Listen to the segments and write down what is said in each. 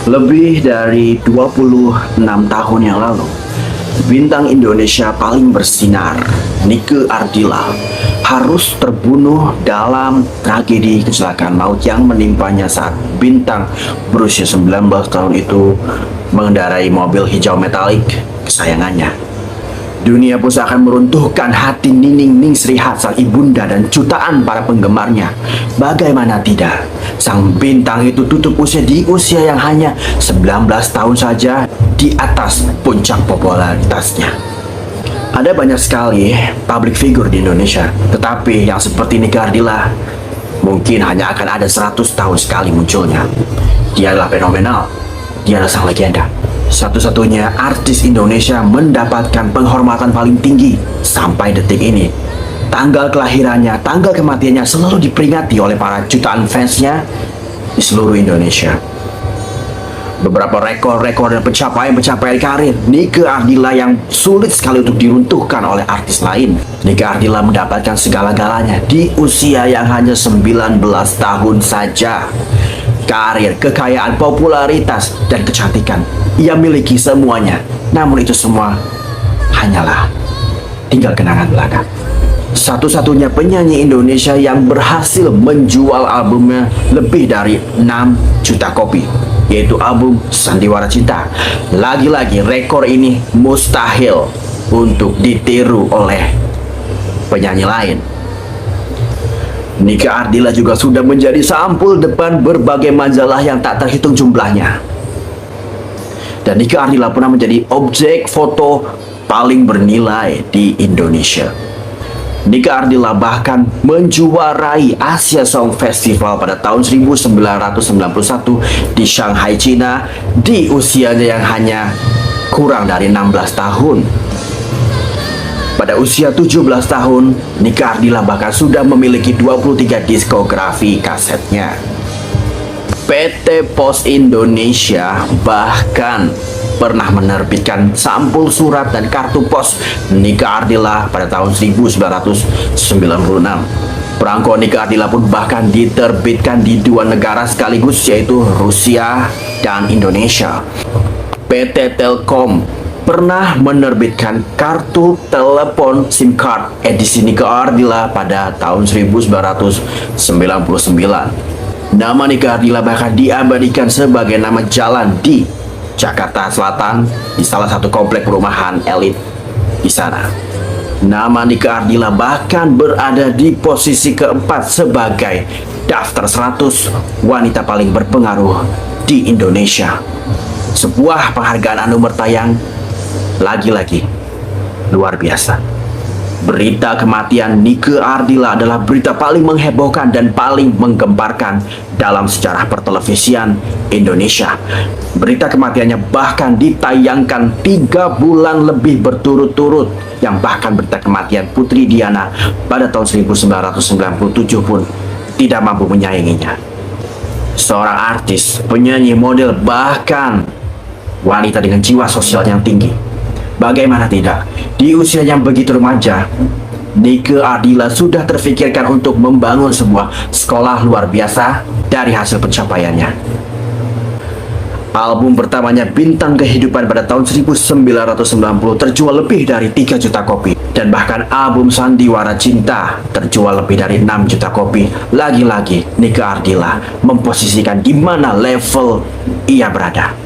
Lebih dari 26 tahun yang lalu, bintang Indonesia paling bersinar, Nike Ardilla, harus terbunuh dalam tragedi kecelakaan maut yang menimpanya saat bintang berusia 19 tahun itu mengendarai mobil hijau metalik kesayangannya. Dunia pun seakan meruntuhkan hati Nining Ningsrihat, sang ibunda dan jutaan para penggemarnya. Bagaimana tidak, sang bintang itu tutup usia di usia yang hanya 19 tahun saja di atas puncak popularitasnya. Ada banyak sekali public figure di Indonesia, tetapi yang seperti Nike Ardilla mungkin hanya akan ada 100 tahun sekali munculnya. Dia adalah fenomenal, dia adalah sang legenda. Satu-satunya artis Indonesia mendapatkan penghormatan paling tinggi sampai detik ini. Tanggal kelahirannya, tanggal kematiannya selalu diperingati oleh para jutaan fansnya di seluruh Indonesia. Beberapa rekor-rekor dan pencapaian karir Nike Ardilla yang sulit sekali untuk diruntuhkan oleh artis lain. Nike Ardilla mendapatkan segala-galanya di usia yang hanya 19 tahun saja. Karir, kekayaan, popularitas, dan kecantikan, ia miliki semuanya. Namun itu semua hanyalah tinggal kenangan belaka. Satu-satunya penyanyi Indonesia yang berhasil menjual albumnya lebih dari 6 juta kopi, yaitu album Sandiwara Cinta. Lagi-lagi rekor ini mustahil untuk ditiru oleh penyanyi lain. Nike Ardilla juga sudah menjadi sampul depan berbagai majalah yang tak terhitung jumlahnya. Dan Nike Ardilla pernah menjadi objek foto paling bernilai di Indonesia. Nike Ardilla bahkan menjuarai Asia Song Festival pada tahun 1991 di Shanghai, China, di usianya yang hanya kurang dari 16 tahun. Pada usia 17 tahun, Nike Ardilla bahkan sudah memiliki 23 diskografi kasetnya. PT Pos Indonesia bahkan pernah menerbitkan sampul surat dan kartu pos Nike Ardilla pada tahun 1996. Perangko Nike Ardilla pun bahkan diterbitkan di dua negara sekaligus, yaitu Rusia dan Indonesia. PT Telkom pernah menerbitkan kartu telepon SIM card edisi Nike Ardilla pada tahun 1999. Nama Nike Ardilla bahkan diabadikan sebagai nama jalan di Jakarta Selatan, di salah satu komplek perumahan elit di sana. Nama Nike Ardilla bahkan berada di posisi keempat sebagai daftar 100 wanita paling berpengaruh di Indonesia. Sebuah penghargaan anumerta tayang lagi-lagi luar biasa. Berita kematian Nike Ardilla adalah berita paling menghebohkan dan paling menggemparkan dalam sejarah pertelevisian Indonesia. Berita kematiannya bahkan ditayangkan 3 bulan lebih berturut-turut, yang bahkan berita kematian Putri Diana pada tahun 1997 pun tidak mampu menyainginya. Seorang artis, penyanyi, model, bahkan wanita dengan jiwa sosial yang tinggi. Bagaimana tidak, di usia yang begitu remaja, Nike Ardilla sudah terfikirkan untuk membangun sebuah sekolah luar biasa dari hasil pencapaiannya. Album pertamanya Bintang Kehidupan pada tahun 1990 terjual lebih dari 3 juta kopi. Dan bahkan album Sandiwara Cinta terjual lebih dari 6 juta kopi. Lagi-lagi Nike Ardilla memposisikan di mana level ia berada.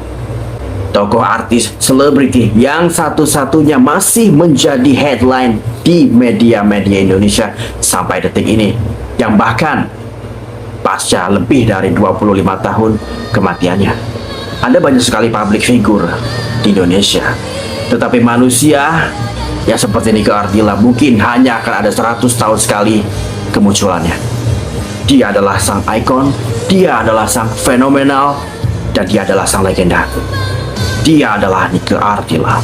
Tokoh artis selebriti yang satu-satunya masih menjadi headline di media-media Indonesia sampai detik ini, yang bahkan pasca lebih dari 25 tahun kematiannya. Ada banyak sekali public figure di Indonesia, tetapi manusia yang seperti Nike Ardilla mungkin hanya akan ada 100 tahun sekali kemunculannya. Dia adalah sang ikon, dia adalah sang fenomenal, dan dia adalah sang legenda. Dia adalah Nike Ardilla.